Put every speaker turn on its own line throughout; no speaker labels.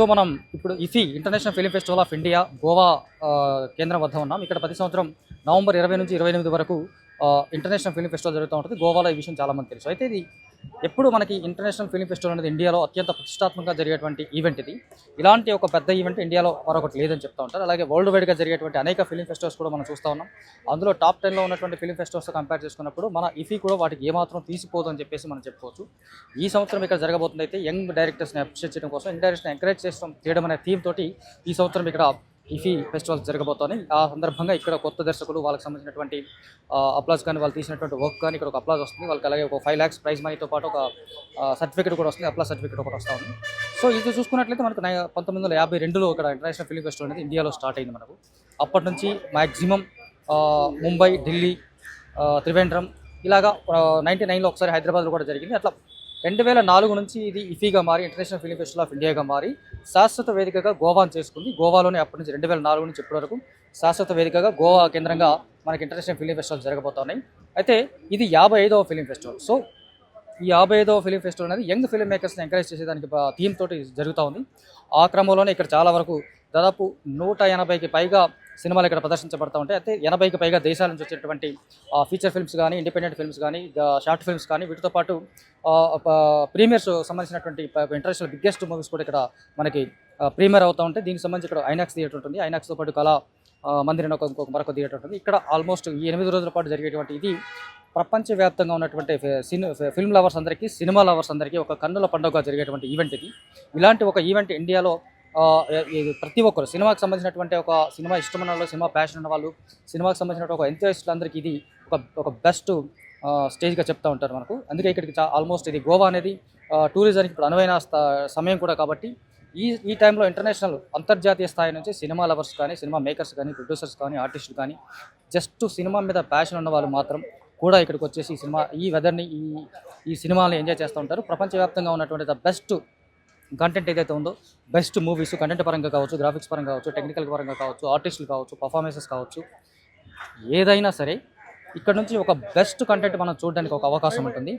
So మనం ఇప్పుడు ఇఫీ international film festival of India Goa కేంద్రం వద్ద ఉన్నాం. ఇక్కడ ప్రతి సంవత్సరం నవంబర్ 20 నుంచి 28 వరకు ఇంటర్నేషనల్ ఫిలిం ఫెస్టివల్ జరుగుతూ ఉంటుంది. గోవాలో ఈ విషయం చాలామంది తెలుసు. అయితే ఇది ఎప్పుడు మనకి ఇంటర్నేషనల్ ఫిలిం ఫెస్టివల్ అనేది ఇండియాలో అత్యంత ప్రతిష్టాత్మకంగా జరిగేటువంటి ఈవెంట్ ఇది. ఇలాంటి ఒక పెద్ద ఈవెంట్ ఇండియాలో మరొకటి లేదని చెప్తా ఉంటారు. అలాగే వరల్డ్ వైడ్గా జరిగేటువంటి అనేక ఫిలిం ఫెస్టివల్స్ కూడా మనం చూస్తూ ఉన్నాం. అందులో టాప్ 10లో ఉన్నటువంటి ఫిలిం ఫెస్టివల్స్తో కంపేర్ చేసుకున్నప్పుడు మన ఇఫీ కూడా వాటికి ఏమాత్రం తీసిపోదు అని చెప్పేసి మనం చెప్పుకోవచ్చు. ఈ సంవత్సరం ఇక్కడ జరగబోతుంది అయితే యంగ్ డైరెక్టర్స్ని అప్రిషియేట్ చేయడం కోసం, యంగ్ డైరెక్టర్స్ని ఎంకరేజ్ చేయడం అనే థీమ్ తోటి ఈ సంవత్సరం ఇక్కడ ఇఫీ ఫెస్టివల్స్ జరగబోతున్నాయి. ఆ సందర్భంగా ఇక్కడ కొత్త దర్శకులు వాళ్ళకి సంబంధించినటువంటి అప్లాజ్ కానీ వాళ్ళు తీసినటువంటి వర్క్ కానీ ఇక్కడ ఒక అప్లాజ్ వస్తుంది. వాళ్ళకి అలాగే ఒక 5 lakhs ప్రైజ్ మనీతో పాటు ఒక సర్టిఫికేట్ కూడా వస్తుంది. అప్లాజ్ సర్టిఫికేట్ ఒకటి వస్తూ ఉంది. సో ఇది చూసుకున్నట్లయితే మనకు 1952లో ఇక్కడ ఇంటర్నేషనల్ ఫిలిం ఫెస్టివల్ అనేది ఇండియాలో స్టార్ట్ అయింది. మనకు అప్పటి నుంచి మ్యాక్సిమం ముంబై, ఢిల్లీ, త్రివేంద్రం ఇలాగా 99లో ఒకసారి హైదరాబాద్లో కూడా జరిగింది. అట్లా 2004 నుంచి ఇది ఇఫీగా మారి ఇంటర్నేషనల్ ఫిలిం ఫెస్టివల్ ఆఫ్ ఇండియాగా మారి శాశ్వత వేదికగా గోవాను చేసుకుంది. గోవాలోనే అప్పటి నుంచి 2004 నుంచి ఇప్పటి వరకు శాశ్వత వేదికగా గోవా కేంద్రంగా మనకి ఇంటర్నేషనల్ ఫిలిం ఫెస్టివల్ జరగబోతున్నాయి. అయితే ఇది 55వ ఫిలిం ఫెస్టివల్. సో ఈ 55వ ఫిలిం ఫెస్టివల్ అనేది యంగ్ ఫిలిం మేకర్స్ని ఎంకరేజ్ చేసేదానికి థీమ్ తోటి జరుగుతూ ఉంది. ఆ క్రమంలోనే ఇక్కడ చాలా వరకు దాదాపు 180కి పైగా సినిమాలు ఇక్కడ ప్రదర్శించబడతా ఉంటాయి. అయితే 80కి పైగా దేశాల నుంచి వచ్చేటువంటి ఫీచర్ ఫిల్మ్స్ కానీ, ఇండిపెండెంట్ ఫిల్మ్స్ కానీ, షార్ట్ ఫిల్మ్స్ కానీ, వీటితో పాటు ప్రీమియర్స్ సంబంధించినటువంటి ఇంటర్నేషనల్ బిగ్గెస్ట్ మూవీస్ కూడా ఇక్కడ మనకి ప్రీమియర్ అవుతూ ఉంటాయి. దీనికి సంబంధించి ఇక్కడ ఐనాక్స్ థియేటర్ ఉంటుంది. ఐనాక్స్తో పాటు కళా మందిరం మరొక థియేటర్ ఉంటుంది. ఇక్కడ ఆల్మోస్ట్ ఈ 8 రోజుల పాటు జరిగేటువంటి ఇది ప్రపంచవ్యాప్తంగా ఉన్నటువంటి ఫిల్మ్ లవర్స్ అందరికీ, సినిమా లవర్స్ అందరికీ ఒక కన్నుల పండుగగా జరిగేటువంటి ఈవెంట్ ఇది. ఇలాంటి ఒక ఈవెంట్ ఇండియాలో ప్రతి ఒక్కరు సినిమాకి సంబంధించినటువంటి ఒక సినిమా ఇష్టమైన వాళ్ళు, సినిమా ప్యాషన్ ఉన్న వాళ్ళు, సినిమాకి సంబంధించిన ఒక ఎంతూసిస్టులందరికీ ఇది ఒక బెస్ట్ స్టేజ్గా చెప్తూ ఉంటారు మనకు. అందుకే ఇక్కడికి ఆల్మోస్ట్ ఇది గోవా అనేది టూరిజానికి ఇప్పుడు అనువైన సమయం కూడా. కాబట్టి ఈ టైంలో ఇంటర్నేషనల్ అంతర్జాతీయ స్థాయి నుంచి సినిమా లవర్స్ కానీ, సినిమా మేకర్స్ కానీ, ప్రొడ్యూసర్స్ కానీ, ఆర్టిస్టులు కానీ, జస్ట్ సినిమా మీద ప్యాషన్ ఉన్న వాళ్ళు మాత్రం కూడా ఇక్కడికి వచ్చేసి ఈ వెదర్ని, ఈ సినిమాని ఎంజాయ్ చేస్తూ ఉంటారు. ప్రపంచవ్యాప్తంగా ఉన్నటువంటి ద బెస్ట్ కంటెంట్ ఏదైతే ఉందో, బెస్ట్ మూవీస్ కంటెంట్ పరంగా కావచ్చు, గ్రాఫిక్స్ పరంగా కావచ్చు, టెక్నికల్ పరంగా కావచ్చు, ఆర్టిస్టులు కావచ్చు, పర్ఫార్మెన్సెస్ కావచ్చు, ఏదైనా సరే ఇక్కడ నుంచి ఒక బెస్ట్ కంటెంట్ మనం చూడడానికి ఒక అవకాశం ఉంటుంది.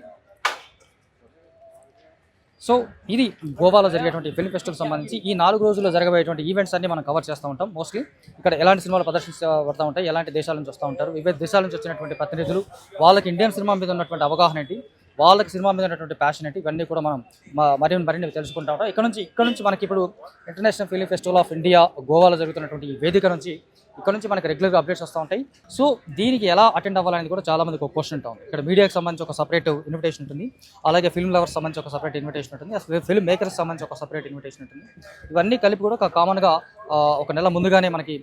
సో ఇది గోవాలో జరిగేటువంటి ఫిల్మ్ ఫెస్టివల్ సంబంధించి ఈ 4 రోజుల్లో జరగబోయేటువంటి ఈవెంట్స్ అన్ని మనం కవర్ చేస్తూ ఉంటాం. మోస్ట్లీ ఇక్కడ ఎలాంటి సినిమాలు ప్రదర్శించబడతా ఉంటాయి, ఎలాంటి దేశాల నుంచి వస్తూ ఉంటారు, వివిధ దేశాల నుంచి వచ్చినటువంటి ప్రతినిధులు, వాళ్ళకి ఇండియన్ సినిమా మీద ఉన్నటువంటి అవగాహన ఏంటి, వాళ్ళకి సినిమా మీద ఉన్నటువంటి ప్యాషన్ ఏంటి, ఇవన్నీ కూడా మనం మరిన్ని తెలుసుకుంటూ ఉంటాం. ఇక్కడ నుంచి మనకి ఇప్పుడు international film festival of India గోవాలో జరుగుతున్నటువంటి ఈ వేదిక నుంచి ఇక్కడ నుంచి మనకి రెగ్యులర్గా అప్డేట్స్ వస్తూ ఉంటాయి. సో దీనికి ఎలా అటెండ్ అవ్వాలనేది కూడా చాలా మందికి ఒక క్వశ్చన్ ఉంటుంది. ఇక్కడ మీడియాకి సంబంధించి ఒక సపరేట్ ఇన్విటేషన్ ఉంటుంది, అలాగే ఫిల్మ్ లవర్స్ సంబంధించి ఒక సపరేట్ ఇన్విటేషన్ ఉంటుంది, ఫిల్మ్ మేకర్స్ సంబంధించి ఒక సపరేట్ ఇన్విటేషన్ ఉంటుంది. ఇవన్నీ కలిపి కూడా ఒక కామన్గా ఒక నెల ముందుగానే మనకి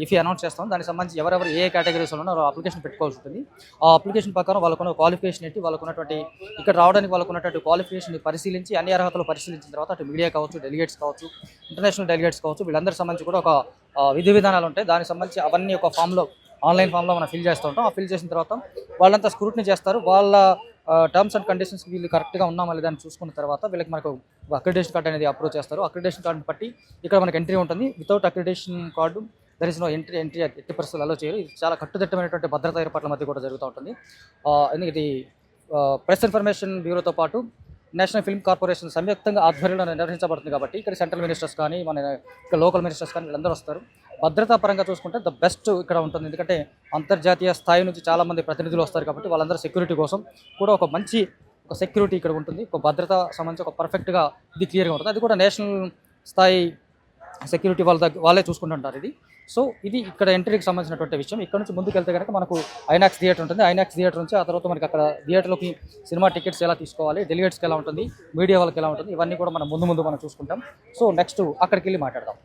ఇఫీ అనౌన్స్ చేస్తాం. దానికి సంబంధించి ఎవరెవరు ఏ కేటగిరీస్లో ఉన్నారో అప్లికేషన్ పెట్టుకోవాల్సి ఉంటుంది. ఆ అప్లికేషన్ ప్రకారం వాళ్ళకున్న క్వాలిఫికేషన్ ఏంటి, వాళ్ళకున్నటువంటి ఇక్కడ రావడానికి వాళ్ళకున్నటువంటి క్వాలిఫికేషన్ పరిశీలించి అన్ని అర్హతలు పరిశీలించిన తర్వాత అటు మీడియా కావచ్చు, డెలిగేట్స్ కావచ్చు, ఇంటర్నేషనల్ డెలిగేట్స్ కావచ్చు, వీళ్ళందరి సంబంధించి కూడా ఒక విధి విధానాలు ఉంటాయి. దానికి సంబంధించి అవన్నీ ఒక ఆన్లైన్ ఫామ్లో మనం ఫిల్ చేస్తూ ఉంటాం. ఆ ఫిల్ చేసిన తర్వాత వాళ్ళంతా స్క్రూటినీ చేస్తారు. వాళ్ళ టర్మ్స్ అండ్ కండిషన్స్ వీళ్ళు కరెక్ట్గా ఉన్నామా లేదా అని చూసుకున్న తర్వాత వీళ్ళకి మనకు అక్రిడేషన్ కార్డు అనేది అప్రూవ్ చేస్తారు. అక్రిడేషన్ కార్డుని బట్టి ఇక్కడ మనకు ఎంట్రీ ఉంటుంది. Without accreditation card there is no entry ఎట్టి పరిస్థితులు అలో చేయరు. ఇది చాలా కట్టుదిట్టమైనటువంటి భద్రతా ఏర్పాట్ల మధ్య కూడా జరుగుతూ ఉంటుంది. ఇది ప్రెస్ ఇన్ఫర్మేషన్ బ్యూరోతో పాటు నేషనల్ ఫిల్మ్ కార్పొరేషన్ సంయుక్తంగా ఆధ్వర్యంలో నిర్వహించబడుతుంది. కాబట్టి ఇక్కడ సెంట్రల్ మినిస్టర్స్ కానీ, ఇక్కడ లోకల్ మినిస్టర్స్ కానీ వీళ్ళందరూ వస్తారు. భద్రతా పరంగా చూసుకుంటే ద బెస్ట్ ఇక్కడ ఉంటుంది. ఎందుకంటే అంతర్జాతీయ స్థాయి నుంచి చాలామంది ప్రతినిధులు వస్తారు. కాబట్టి వాళ్ళందరూ సెక్యూరిటీ కోసం కూడా ఒక మంచి సెక్యూరిటీ ఇక్కడ ఉంటుంది. ఒక భద్రత సంబంధించి ఒక పర్ఫెక్ట్గా ఇది క్లియర్గా ఉంటుంది. అది కూడా నేషనల్ స్థాయి సెక్యూరిటీ వాళ్ళే చూసుకుంటుంటారు ఇది. సో ఇది ఇక్కడ ఎంట్రీకి సంబంధించినటువంటి విషయం. ఇక్కడ నుంచి ముందుకు వెళ్తే కనుక మనకు ఐనాక్స్ థియేటర్ ఉంటుంది. ఐనాక్స్ థియేటర్ నుంచి ఆ తర్వాత మనకి అక్కడ థియేటర్లోకి సినిమా టికెట్స్ ఎలా తీసుకోవాలి, డెలిగేట్స్కి ఎలా ఉంటుంది, మీడియా వాళ్ళకి ఎలా ఉంటుంది, ఇవన్నీ కూడా మనం ముందు మనం చూసుకుంటాం. సో నెక్స్ట్ అక్కడికి వెళ్ళి మాట్లాడదాం.